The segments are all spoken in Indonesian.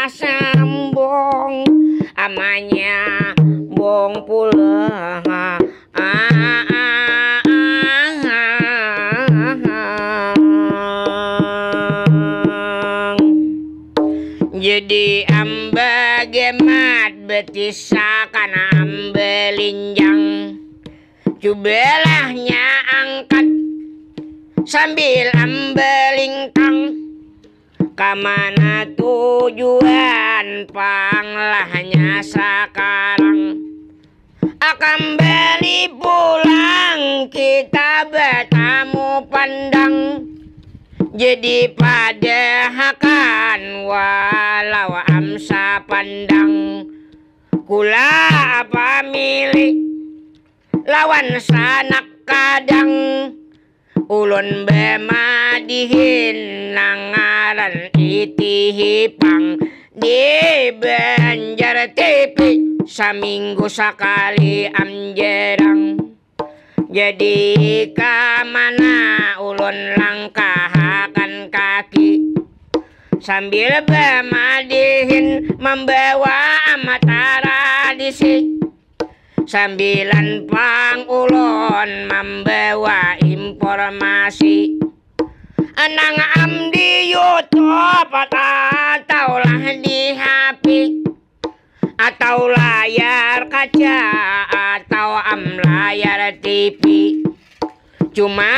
Sambung amanya bong pula jadi ambagemat betisa kana ambelinjang cubelahnya angkat sambil ambelingkang kamana tujuan panglahnya sekarang akan beli pulang kita bertamu pandang jadi pada hakan walau amsa pandang kula apa milik lawan sanak kadang ulun bemadihin nangaran itihipang di Banjar TV saminggu sekali amjerang jadi kamana ulun langkahkan kaki sambil bemadihin membawa amatara disik sambilan pang ulun membawa informasi anang am di YouTube ataulah di HP atau layar kaca atau am layar TV cuma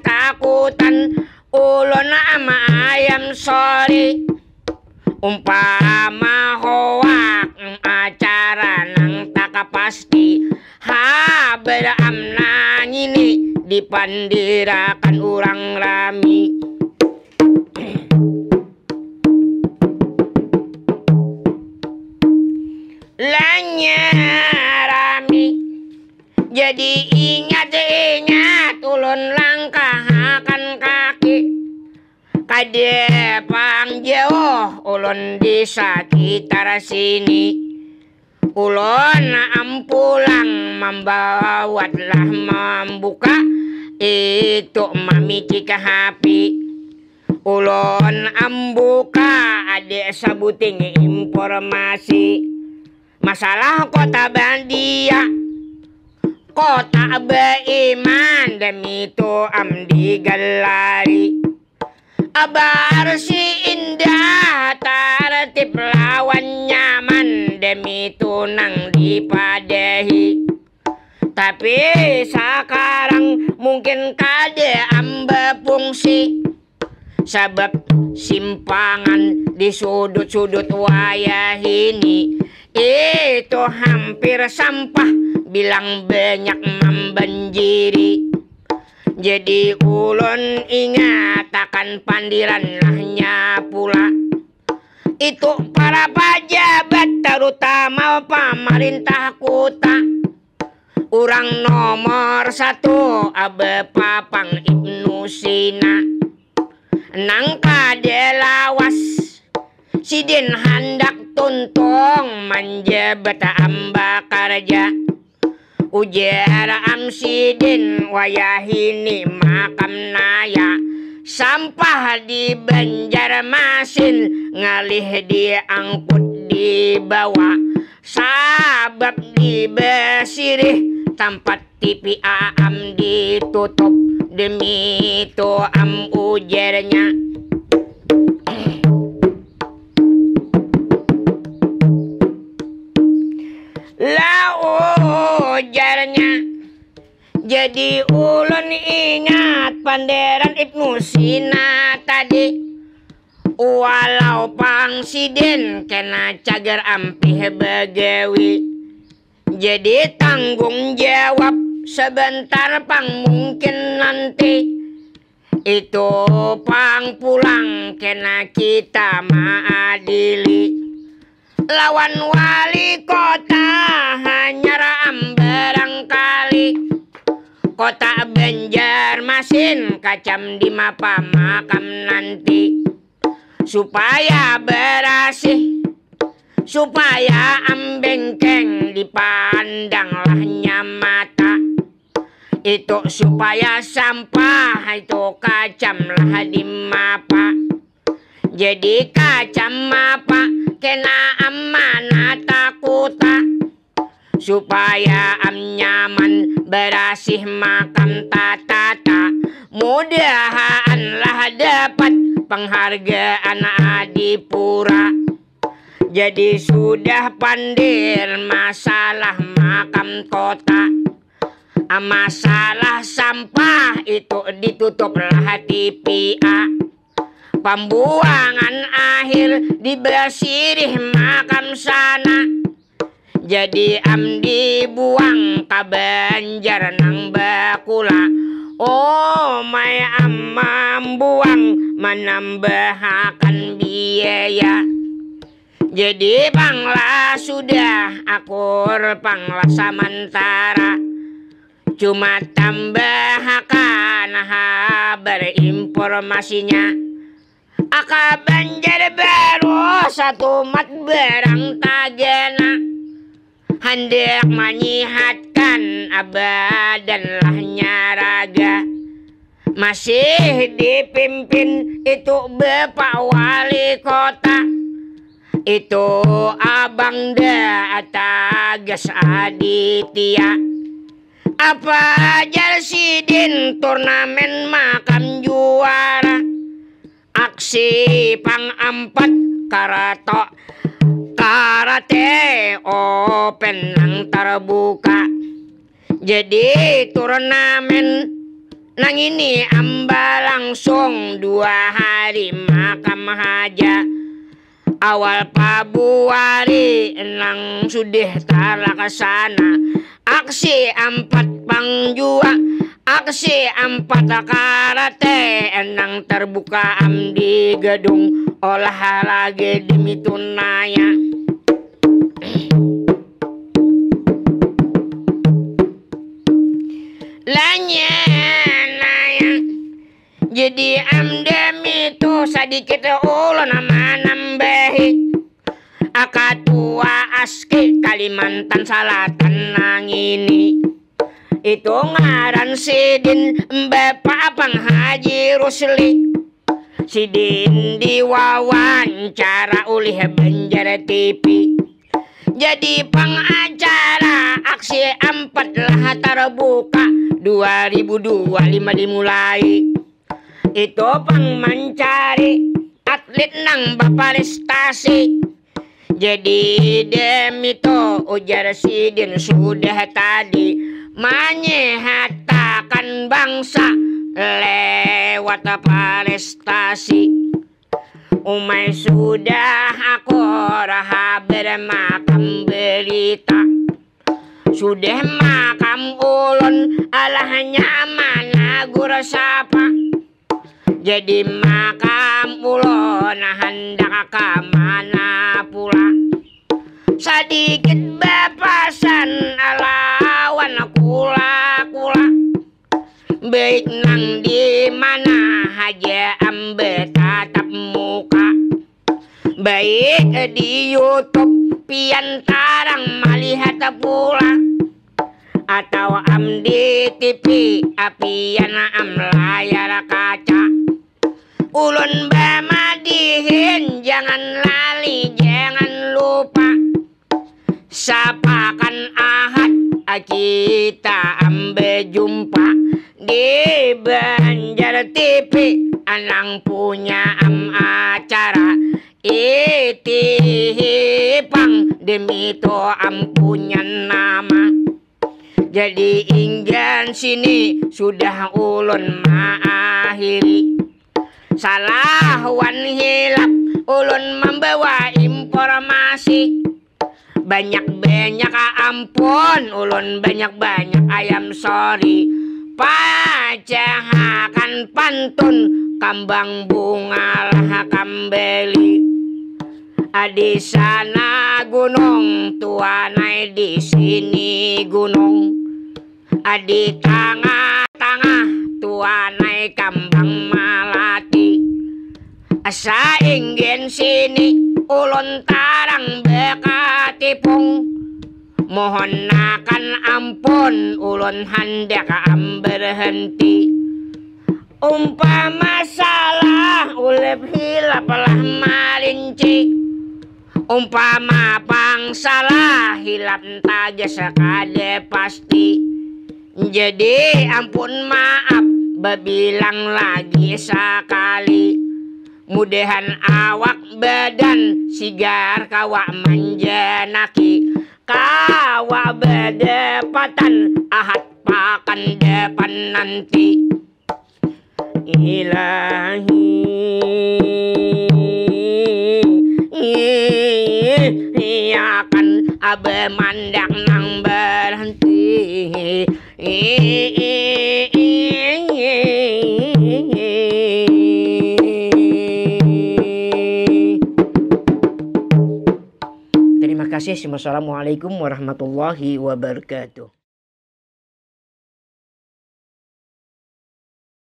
takutan ulun ama ayam sorry umpama hoak acara nang tak pasti haberam nang ini dipandirakan orang rami lanya rami jadi ingat ulun langkahkan kaki kade pang jauh ulun di sekitar sini ulun ampulang membawatlah membuka itu mamici ke HP ulun ambuka adik sabuting informasi masalah kota Bandia kota beiman demi itu am digalari abar si indah tertib lawan nyaman demi tunang dipadahi tapi sekarang mungkin kade amba fungsi sebab simpangan di sudut-sudut wayah ini itu hampir sampah bilang banyak membanjiri jadi ulun ingat akan pandiran lahnya pula itu para pejabat terutama pemerintah kota orang nomor 1 abe papang Ibnu Sina nang kade lawas sidin hendak tuntung menjabat amba kerja ujar am sidin wayahini makam naya sampah di Banjarmasin ngalih diangkut dibawa sabab di Besirih tempat TV am ditutup demi itu am ujarnya lah ujarnya jadi ulun ingat panderan Ibnu Sina tadi walau pangsiden kena cagar ampih begawi jadi tanggung jawab sebentar pang mungkin nanti itu pang pulang kena kita maadili lawan wali kota hanya ram barangkali kota Banjarmasin kacam di mapa makam nanti supaya berasih supaya ambengkeng dipandang lahnya mata Itu supaya sampah itu kacamlah di mapa. Jadi kacam mapa kena amanah takuta, supaya am nyaman berasih makam tatata. Mudahanlah dapat penghargaan adipura. Jadi sudah pandir masalah makam kota, masalah sampah itu ditutuplah TPA. Pembuangan akhir dibersirih makam sana. Jadi am dibuang ka Banjar nang bakula. Oh may am membuang menambahkan biaya. Jadi pangla sudah akur pangla sementara, cuma tambahkan berinformasinya. Aka Banjar baru satu mat barang tagana, hendak menyihatkan abadanlah nyaraga. Masih dipimpin itu Bapak Wali Kota, itu Abang Tagas Aditya. Apa Jalsidin turnamen makam juara, aksi pang 4 karate open nang terbuka. Jadi turnamen nang ini amba langsung 2 hari makam haja. Awal Februari nang sudah terlaksana aksi 4 pangjua, aksi 4 karate nang terbuka am di gedung olahraga di Mitunaya. Lanya naya, jadi am demi itu sedikit ulun nama nambahi. Akatua aski Kalimantan Selatan nang ini, itu ngaran Sidin Bapak Bang Haji Rusli. Sidin diwawancara oleh Banjar TV. Jadi pengacara aksi 4 lah terbuka 2025 dimulai. Itu pang mencari atlet nang berprestasi. Jadi demi to ujar Sidin sudah tadi menyehatkan bangsa lewat prestasi. Umay sudah aku bermakam berita, sudah makam ulun alahnya mana guru sapa. Jadi makam ulun hendak ke mana pula, sedikit bapasan lawan kula-kula. Baik nang di mana haja ambe tatap muka, baik di YouTube pian tarang melihat pula, atau am di TV apian am layar kaca. Ulun bamadihin jangan lali jangan lupa, sapakan Ahad kita ambe jumpa di Banjar TV. Anang punya am acara itipang demi to am punya nama. Jadi inggan sini sudah ulun mengakhiri. Salah wan hilap ulun membawa informasi. Banyak-banyak ampun ulun banyak-banyak ayam sorry. Pacahakan pantun kambang bunga lah kambeli. Di sana gunung tuanai di sini gunung. Di tengah-tengah tuanai kambang malati. Asa ingin sini ulun tarang bekatipung. mohon akan ampun ulun hendak berhenti. Umpama salah ulep hilap lah malinci, umpama pangsalah hilap taja sekade pasti. Jadi ampun maaf bebilang lagi sekali, mudahan awak badan sigar kawa manjanaki, kawa bedepatan ahad pakan depan nanti. Ilahi akan abe mandak nang berhenti. Terima kasih. Wassalamualaikum warahmatullahi wabarakatuh.